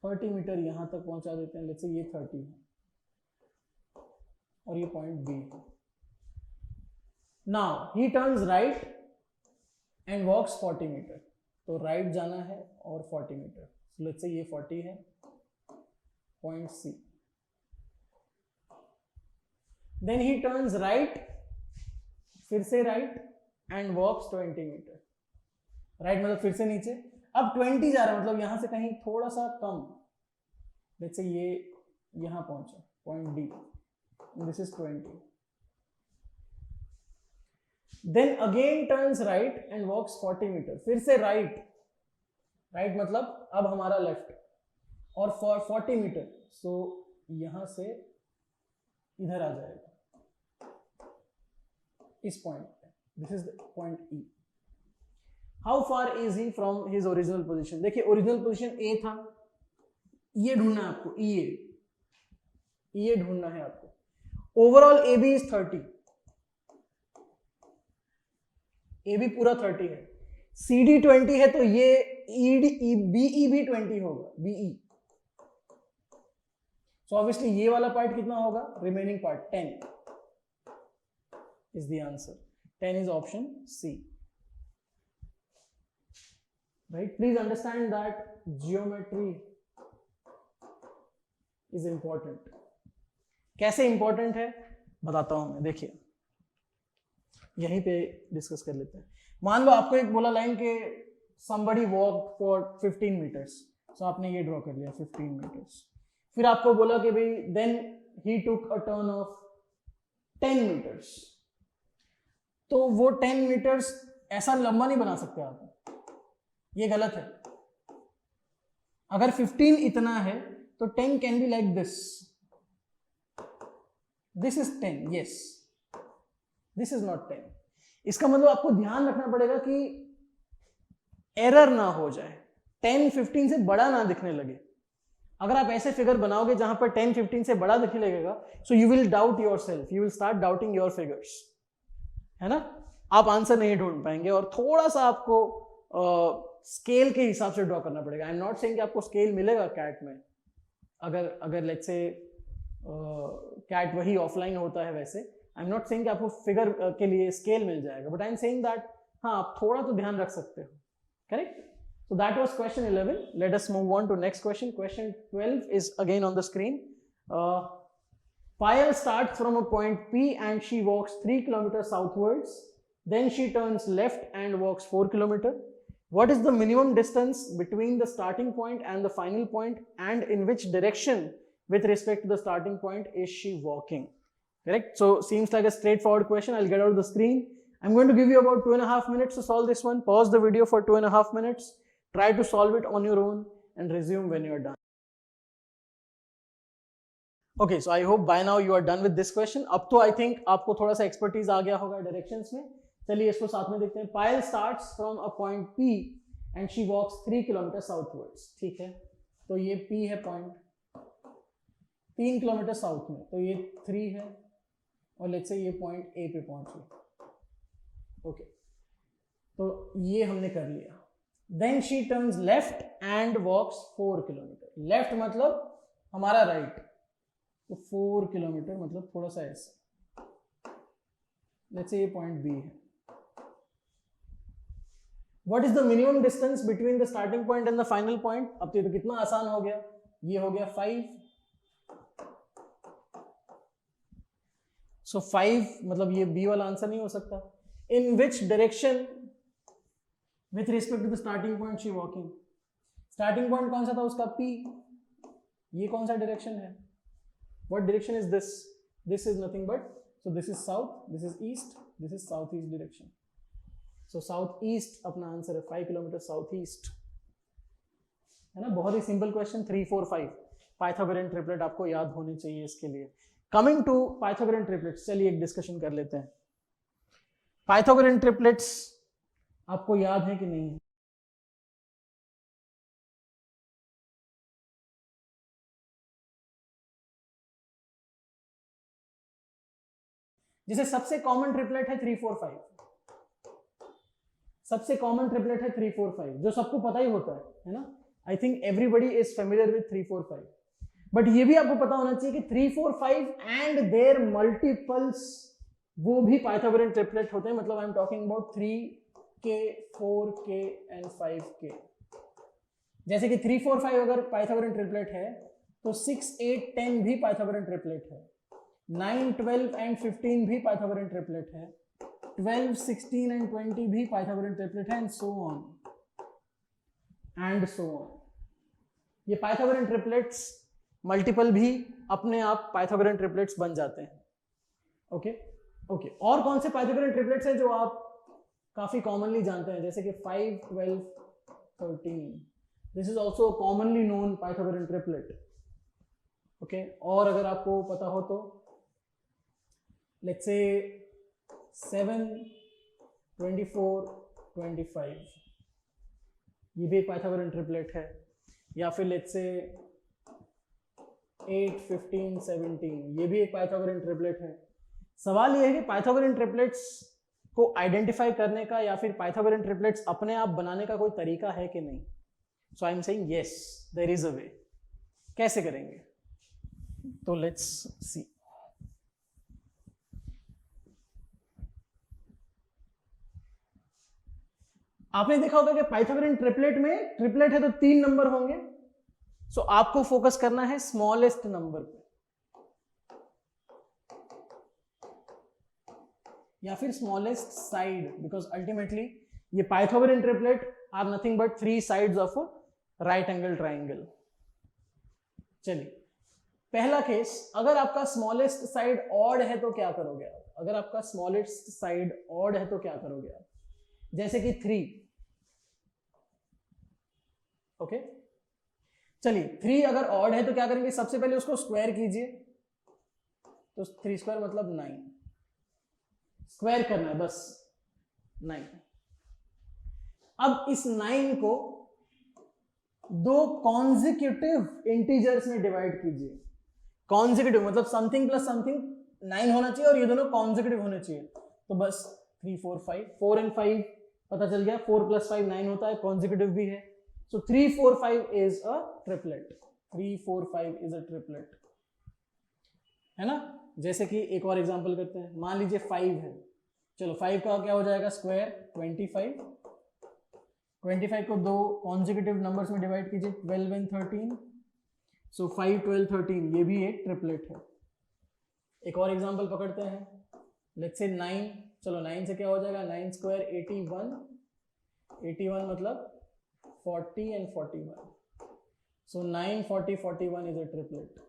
30 मीटर यहां तक पहुंचा देते हैं. लेट्स से ये 30 है और ये पॉइंट B है. Now he turns right and walks 40 metre. तो राइट जाना है और 40 मीटर. लेट्स से ये 40 है, point C. Then he turns right, फिर से right and walks 20 metre. Right मतलब फिर से नीचे. अब 20 जा रहा है, मतलब यहां से कहीं थोड़ा सा कम. लेट्स से ये यहां पहुंचा, point D. This is 20. Then again turns right and walks 40 metre. फिर से राइट, राइट मतलब अब हमारा लेफ्ट, और फॉर 40 मीटर. सो यहां से इधर आ जाएगा इस पॉइंट पे. This is point E. How far is he from his original position. देखिए ओरिजिनल पोजिशन ए था, ये ढूंढना है आपको, ये ढूंढना है आपको. Overall A B is 30, A B पूरा 30 है, सी डी 20 है, तो ये बीई भी 20 होगा, बीई. सो ऑब्वियसली ये वाला पार्ट कितना होगा, remaining part 10 is the answer. 10 is option C. Right? Please understand that geometry is important. कैसे इंपॉर्टेंट है बताता हूं मैं. देखिए यहीं पे डिस्कस कर लेते हैं. मान लो आपको एक बोला लाइन के somebody walked for 15 meters. So आपने ये ड्रॉ कर लिया 15 meters. फिर आपको बोला कि भाई then he took a turn of 10 meters. तो वो 10 मीटर्स ऐसा लंबा नहीं बना सकते आप, ये गलत है. अगर 15 इतना है तो 10 can be like this. This is 10, yes, this is not 10. इसका मतलब आपको ध्यान रखना पड़ेगा कि एरर ना हो जाए, 10 15 से बड़ा ना दिखने लगे. अगर आप ऐसे फिगर बनाओगे जहां पर 10 15 से बड़ा दिखने लगेगा, so you will doubt your self, you will start doubting your figures, है ना. आप आंसर नहीं ढूंढ पाएंगे. और थोड़ा सा आपको स्केल के हिसाब से ड्रॉ करना पड़ेगा. आई एम नॉट सेइंग कि आपको स्केल मिलेगा कैट में, अगर लेट्स से कैट वही ऑफलाइन होता है वैसे. आई एम नॉट सेइंग कि आपको फिगर के लिए स्केल मिल जाएगा, but I am saying that हाँ आप थोड़ा तो ध्यान रख सकते हो. Correct. So that was question 11. Let us move on to next question. Question 12 is again on the screen. Payal starts from a point P and she walks 3 kilometers southwards. Then she turns left and walks 4 kilometers. What is the minimum distance between the starting point and the final point, and in which direction with respect to the starting point is she walking? Correct. So seems like a straightforward question. I'll get out of the screen. I'm going to give you about 2.5 minutes to solve this one. Pause the video for 2.5 minutes. Try to solve it on your own and resume when you are done. Okay, so I hope by now you are done with this question. अब तो I think आपको थोड़ा सा expertise आ गया होगा directions में. चलिए इसको साथ में देखते हैं. Payal starts from a point P and she walks 3 kilometers southwards. ठीक है, तो ये P है point, 3 किलोमीटर साउथ में, तो ये 3 है, और लेट्स से ये पॉइंट A पे पहुंच गई. ओके, तो ये हमने कर लिया. Then she turns left and walks 4 kilometer. Left मतलब हमारा right, तो 4 किलोमीटर मतलब थोड़ा सा ऐसा. लेट्स से ये पॉइंट B है. What is the minimum distance between the starting point and the final point? अब तो कितना आसान हो गया, ये हो गया 5. So 5 मतलब ये B वाला आंसर नहीं हो सकता. In which direction with respect to the starting point she walking? Starting point कौन सा था उसका, P. ये कौन सा direction है, what direction is this? This is nothing but, so this is south, this is east, this is southeast direction. So southeast अपना आंसर है, 5 किलोमीटर southeast, है ना. बहुत ही सिंपल क्वेश्चन. 3 4 5 पाइथागोरियन ट्रिपलेट आपको याद होने चाहिए इसके लिए. कमिंग टू पाइथागोरियन ट्रिपलेट्स, चलिए एक डिस्कशन कर लेते हैं. पाइथागोरियन ट्रिपलेट्स आपको याद है कि नहीं? जैसे सबसे कॉमन ट्रिपलेट है 3 4 5. सबसे कॉमन ट्रिपलेट है 3 4 5, जो सबको पता ही होता है ना. I think everybody is familiar with 3 4 5. But ये भी आपको पता होना चाहिए कि 3 4 5 एंड देयर मल्टीपल्स वो भी पाइथागोरियन ट्रिपलेट होते हैं. मतलब I am talking about 3K 4K and 5K. जैसे कि 3 4 5 अगर पाइथागोरियन ट्रिपलेट है तो 6 8 10 भी पाइथागोरियन ट्रिपलेट है. 9 12 एंड 15 भी पाइथागोरियन ट्रिपलेट है. 12 16 एंड 20 भी पाइथागोरियन ट्रिपलेट है, एंड सो ऑन. ये पाइथागोरियन ट्रिपलेट्स मल्टीपल भी अपने आप पाइथागोरियन ट्रिपलेट्स बन जाते हैं. ओके. और कौन से पाइथागोरियन ट्रिपलेट्स हैं जो आप काफी कॉमनली जानते हैं, जैसे कि 5 12 13. This is also commonly known Pythagorean triplet. Okay. और अगर आपको पता हो तो लेट्स से 7 24 25. ये भी एक पाइथागोरन ट्रिपलेट है, या फिर लेट्स से 8, 15, 17, ये भी एक पाइथागोरन ट्रिपलेट है। सवाल ये है कि पाइथागोरन ट्रिपलेट्स को आइडेंटिफाई करने का या फिर पाइथागोरन ट्रिपलेट्स अपने आप बनाने का कोई तरीका है कि नहीं। So I am saying yes, there is a way. कैसे करेंगे, तो लेट्स सी। आपने देखा होगा कि पाइथागोरन ट्रिपलेट में, ट्रिपलेट है तो 3 नंबर होंगे, सो आपको फोकस करना है स्मॉलेस्ट नंबर पे या फिर स्मॉलेस्ट साइड, बिकॉज अल्टीमेटली ये Pythagorean triplet are nothing but 3 sides of a right angle triangle. चलिए पहला केस, अगर आपका स्मॉलेस्ट साइड ऑड है तो क्या करोगे आप? अगर आपका स्मॉलेस्ट साइड ऑड है तो क्या करोगे आप? जैसे कि 3, ओके चलिए 3 अगर ऑड है तो क्या करेंगे? सबसे पहले उसको स्क्वायर कीजिए, तो 3 स्क्वायर मतलब 9, स्क्वायर करना है बस 9। अब इस 9 को 2 कॉन्जिक्यूटिव इंटीजर्स में डिवाइड कीजिए। कॉन्जिक्यूटिव मतलब समथिंग प्लस समथिंग 9 होना चाहिए और ये दोनों कॉन्जिक्यूटिव होने चाहिए। तो बस 3, 4, 5, 4 एंड 5 पता चल गया, 4 + 5 9 होता है, कॉन्जिक्यूटिव भी है। सो 3, 4, 5 is a triplet. 3, 4, 5 is a triplet, है ना। जैसे कि एक और एग्जांपल करते हैं, मान लीजिए 5 है, चलो 5 का क्या हो जाएगा स्क्वायर? 25। 25 को 2 कॉन्जिक्यूटिव नंबर्स में डिवाइड कीजिए, 12 एंड 13, सो 5, 12, 13, ये भी एक ट्रिपलेट है। एक और एग्जांपल पकड़ते हैं, लेट्स से 9, चलो 9 से क्या हो जाएगा? 9 स्क्वायर 81, 81 मतलब 40 and 41, so 9, 40, 41 is a triplet.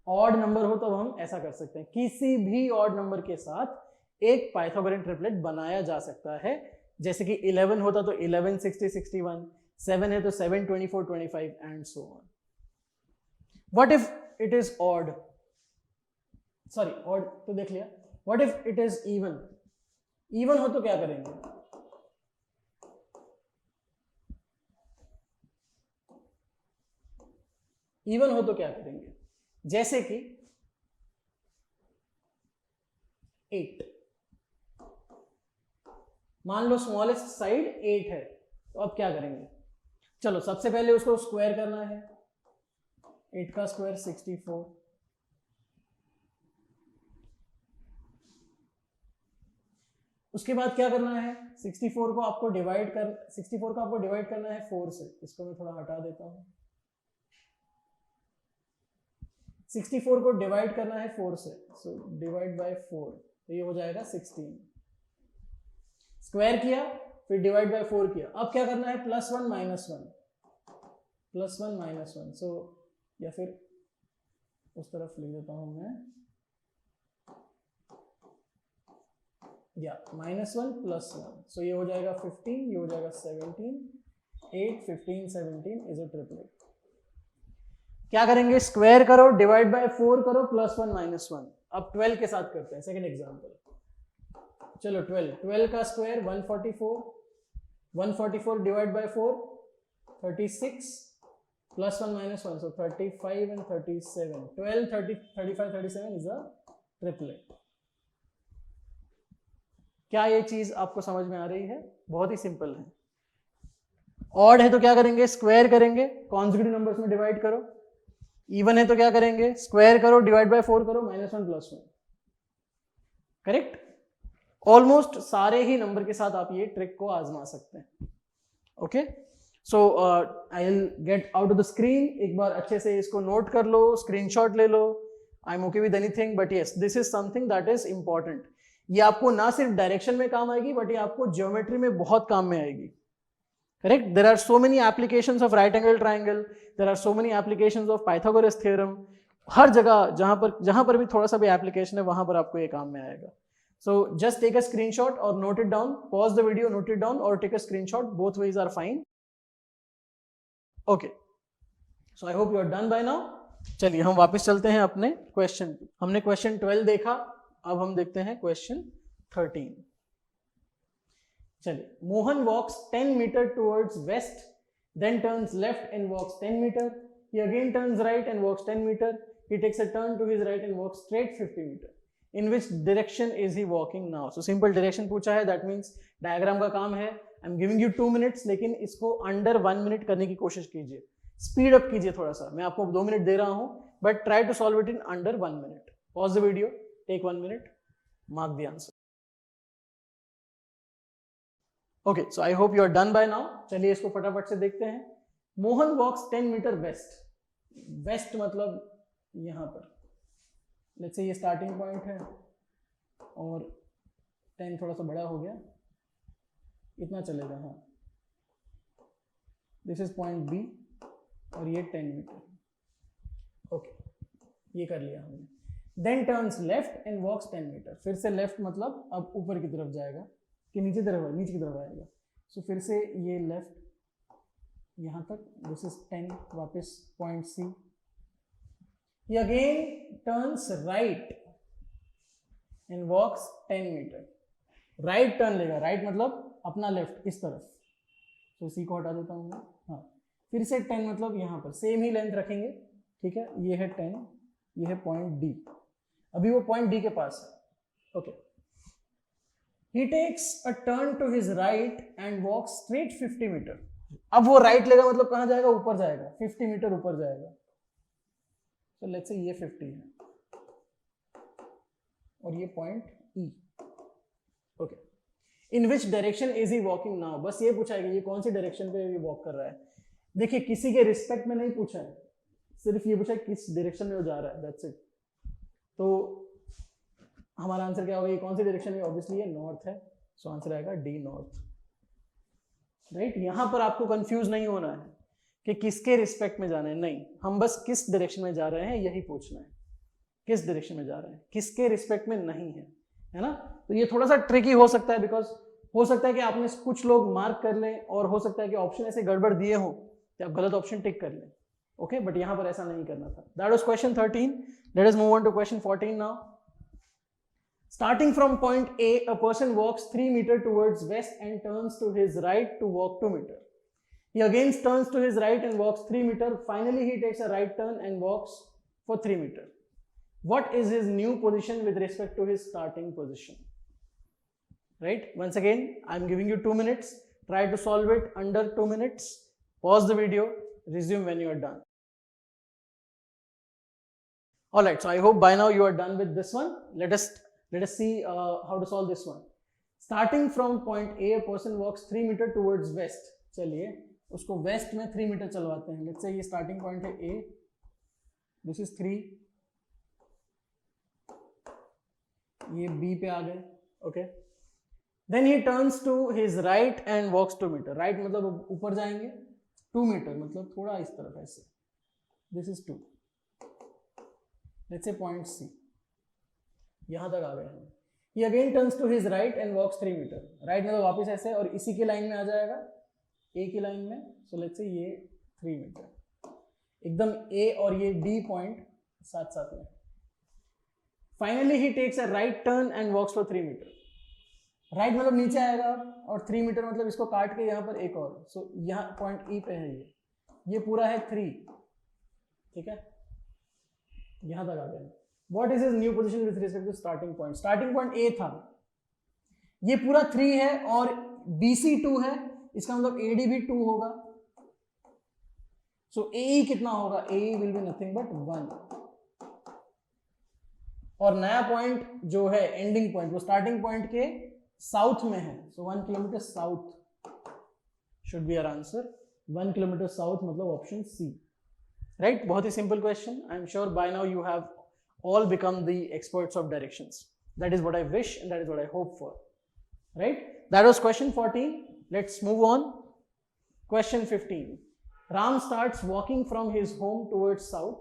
Odd number हो तो हम ऐसा कर सकते हैं, किसी भी ऑड नंबर के साथ एक पाइथागोरन ट्रिपलेट बनाया जा सकता है। जैसे कि 11 होता तो 11, 60, 61, 7 है तो 7, 24, 25 and so on. What if it is odd? Sorry odd तो देख लिया। What if it is even? Even हो तो क्या करेंगे? इवन हो तो क्या करेंगे? जैसे कि 8, मान लो स्मॉलेस्ट साइड 8 है, तो अब क्या करेंगे? चलो सबसे पहले उसको स्क्वायर करना है, 8 का स्क्वायर 64, उसके बाद क्या करना है? 64 को आपको डिवाइड करना है 4 से। इसको मैं थोड़ा हटा देता हूं। 64 को डिवाइड करना है 4 से, सो डिवाइड बाय 4, तो ये हो जाएगा 16। स्क्वायर किया, फिर डिवाइड बाय 4 किया, अब क्या करना है? +1 -1, +1 -1, सो या फिर उस तरफ लिख देता हूं मैं, या -1 + 1, सो ये हो जाएगा 15, ये हो जाएगा 17, 8, 15, 17 इज अ ट्रिपलेट। क्या करेंगे? स्क्वायर करो, डिवाइड बाय 4 करो, +1 -1। अब 12 के साथ करते हैं, सेकंड एग्जांपल। चलो 12 का square 144, 144 divide by 4 36, +1 -1, so 35 and 37, 12, 30, 35, 37 is a triplet. क्या ये चीज आपको समझ में आ रही है? बहुत ही सिंपल है। ऑड है तो क्या करेंगे? स्क्वायर करेंगे, कॉन्जिक्यूटिव नंबर्स में डिवाइड करो। इवन है तो क्या करेंगे? स्क्वायर करो, डिवाइड बाय 4 करो, -1 +1। करेक्ट? ऑलमोस्ट सारे ही नंबर के साथ आप ये ट्रिक को आजमा सकते हैं। Okay, so I will get out of the screen. एक बार अच्छे से इसको नोट कर लो, स्क्रीनशॉट ले लो। I am okay with anything, but yes this is something that is important. ये आपको ना सिर्फ डायरेक्शन में काम आएगी, बट ये आपको ज्योमेट्री में बहुत काम में आएगी। Correct? There are so many applications of right angle triangle. There are so many applications of Pythagoras theorem. हर जगह जहां पर भी थोड़ा सा भी एप्लीकेशन है वहां पर आपको ये काम में आएगा। So just take a screenshot or note it down. Pause the video, note it down, or take a screenshot. Both ways are fine. Okay. So I hope you are done by now. चलिए हम वापस चलते हैं अपने क्वेश्चन। हमने क्वेश्चन 12 देखा, अब हम देखते हैं क्वेश्चन 13। चलिए, Mohan walks 10 metre towards west, then turns left and walks 10 metre. He again turns right and walks 10 meter. He takes a turn to his right and walks straight 50 meter. In which direction is he walking now? So simple direction पूछा है, that means diagram का काम है. I'm giving you 2 minutes, लेकिन इसको under 1 minute करने की कोशिश कीजिए. Speed up कीजिए थोड़ा सा. मैं आपको 2 मिनट दे रहा हूँ, but try to solve it in under 1 minute. Pause the video, take 1 minute, mark the answer. Okay, so I hope you are done by now. चलिए इसको फटाफट से देखते हैं. Mohan walks 10 metre waste. Waste मतलब यहां पर, लेट्स से ये स्टार्टिंग पॉइंट है और 10 थोड़ा सा बड़ा हो गया, इतना चलेगा. हाँ, दिस इज पॉइंट बी और ये 10 मीटर. ओके, ये कर लिया हमने. Then turns left and walks 10 metre. फिर से लेफ्ट मतलब अब ऊपर की तरफ जाएगा कि नीचे की तरफ आएगा. सो फिर से ये लेफ्ट यहाँ तक, दिस इज 10, वापस point C. He again turns right and walks 10 metre. Right turn लेगा, राइट मतलब अपना लेफ्ट इस तरफ. तो सी को हटा देता हूँ मैं. हाँ, फिर से 10 मतलब यहाँ पर सेम ही लेंथ रखेंगे. ठीक है, ये है 10, ये है पॉइंट डी. अभी वो पॉइंट डी के पास है. Okay, he takes a turn to his right and walks straight 50 metre. अब वो राइट लेगा मतलब कहां जाएगा? ऊपर जाएगा, 50 मीटर ऊपर जाएगा. तो लेट्स से ये 50 है और ये point E. Okay, in which direction is he walking now? बस ये पूछा है कि ये कौन सी डायरेक्शन पे ये वॉक कर रहा है. देखिए, किसी के रिस्पेक्ट में नहीं पूछा है, सिर्फ ये पूछा है किस डायरेक्शन में वो जा रहा है, दैट्स इट. तो हमारा आंसर क्या होगा? ये कौन सी डायरेक्शन है? ऑब्वियसली ये नॉर्थ है. सो आंसर आएगा डी, नॉर्थ. राइट, यहां पर आपको कंफ्यूज नहीं होना है कि किसके रिस्पेक्ट में जाना है. नहीं, हम बस किस डायरेक्शन में जा रहे हैं यही पूछना है. किस डायरेक्शन में जा रहे हैं, किसके रिस्पेक्ट में नहीं है, है ना. तो ये थोड़ा सा ट्रिकी हो सकता है, बिकॉज हो सकता है कि आपने कुछ लोग मार्क कर लें और हो सकता है कि ऑप्शन ऐसे गड़बड़ दिए हो कि आप गलत ऑप्शन टिक कर लें. ओके, बट यहां पर ऐसा नहीं करना था. That was question 13. Let us move on to question 14 now. Starting from point A, a person walks 3 meter towards west and turns to his right to walk 2 meter. He again turns to his right and walks 3 meter. Finally, he takes a right turn and walks for 3 meter. What is his new position with respect to his starting position? Right? Once again, I'm giving you 2 minutes. Try to solve it under 2 minutes. Pause the video. Resume when you are done. Alright, so I hope by now you are done with this one. Let us see how to solve this one. Starting from point A, a person walks 3 meter towards west. चलिए उसको वेस्ट में 3 मीटर चलवाते हैं. लेट्स से ये स्टार्टिंग पॉइंट है A, दिस इज 3, ये B पे आ गए. Okay, then he turns to his right and walks 2 metre. Right मतलब ऊपर जाएंगे, 2 मीटर मतलब थोड़ा इस तरफ ऐसे. This is 2. Let's say point C, यहां तक आ गए हम. He again turns to his right and walks 3 metre. Right मतलब वापस ऐसे और इसी के लाइन में आ जाएगा, A की लाइन में. सो लेट्स से ये 3 मीटर, एकदम A और ये D पॉइंट साथ साथ में. Finally he takes a right turn and walks for 3 metre. Right मतलब नीचे आएगा और 3 मीटर मतलब इसको काट के यहाँ पर एक और. सो यहाँ पॉइंट E पे है ये पूरा है 3. ठीक है, यहां तक आ गया. What is his new position with respect to starting point? Starting point A था, ये पूरा 3 है और BC 2 है, इसका मतलब AD भी 2 होगा. So AE कितना होगा? AE will be nothing but 1. और नया पॉइंट जो है एंडिंग पॉइंट वो स्टार्टिंग पॉइंट के साउथ में है. So 1 kilometre south should be our answer. 1 kilometre south मतलब ऑप्शन C. राइट, बहुत ही simple question. I am sure by now you have all become the experts of directions. That is what I wish and that is what I hope for. Right? That was question 14. Let's move on. Question 15. Ram starts walking from his home towards south.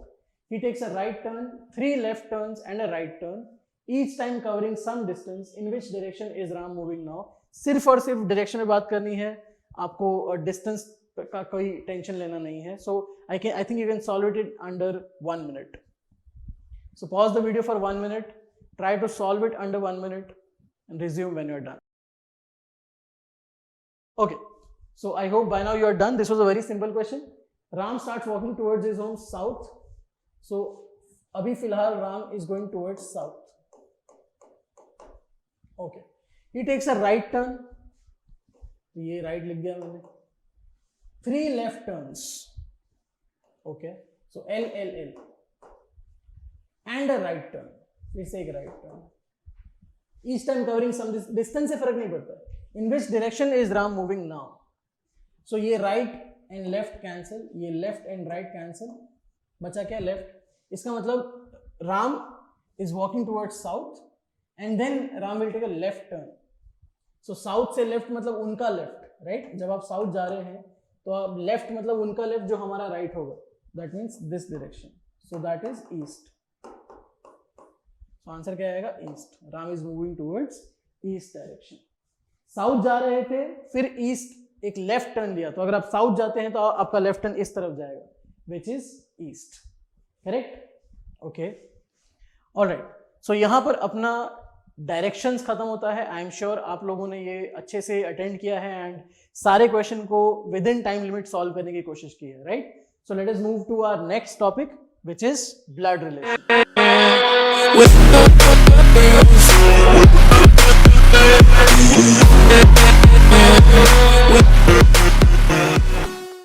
He takes a right turn, 3 left turns and a right turn, each time covering some distance. In which direction is Ram moving now? सिर्फ और सिर्फ डायरेक्शन में बात करनी है, आपको डिस्टेंस का कोई टेंशन लेना नहीं है. So I think you can solve it under 1 minute. So pause the video for 1 minute, try to solve it under 1 minute and resume when you're done. Okay, so I hope by now you are done. This was a very simple question. Ram starts walking towards his home south. So abhi filhal Ram is going towards south. Okay, he takes a right turn. ये right लिख दिया मैंने. 3 left turns. Okay, so L L L and a right turn. फिर से एक right turn. Each time covering some distance से फर्क नहीं पड़ता. In which direction is Ram moving now? So ये right and left cancel, ये left and right cancel. बचा क्या left? इसका मतलब Ram is walking towards south and then Ram will take a left turn. So south से left मतलब उनका left, right? जब आप south जा रहे हैं तो आप left मतलब उनका left जो हमारा right होगा. That means this direction. So that is east. So answer क्या आएगा? East. Ram is moving towards east direction. South जा रहे थे, फिर ईस्ट एक लेफ्ट टर्न लिया, तो अगर आप साउथ जाते हैं तो आपका लेफ्ट टर्न इस तरफ जाएगा, which is east. Correct? Okay, alright. So यहां पर अपना डायरेक्शंस खत्म होता है. आई एम श्योर आप लोगों ने ये अच्छे से अटेंड किया है एंड सारे क्वेश्चन को within time limit solve करने की कोशिश की है, right? So let us move to our next topic which is blood relation.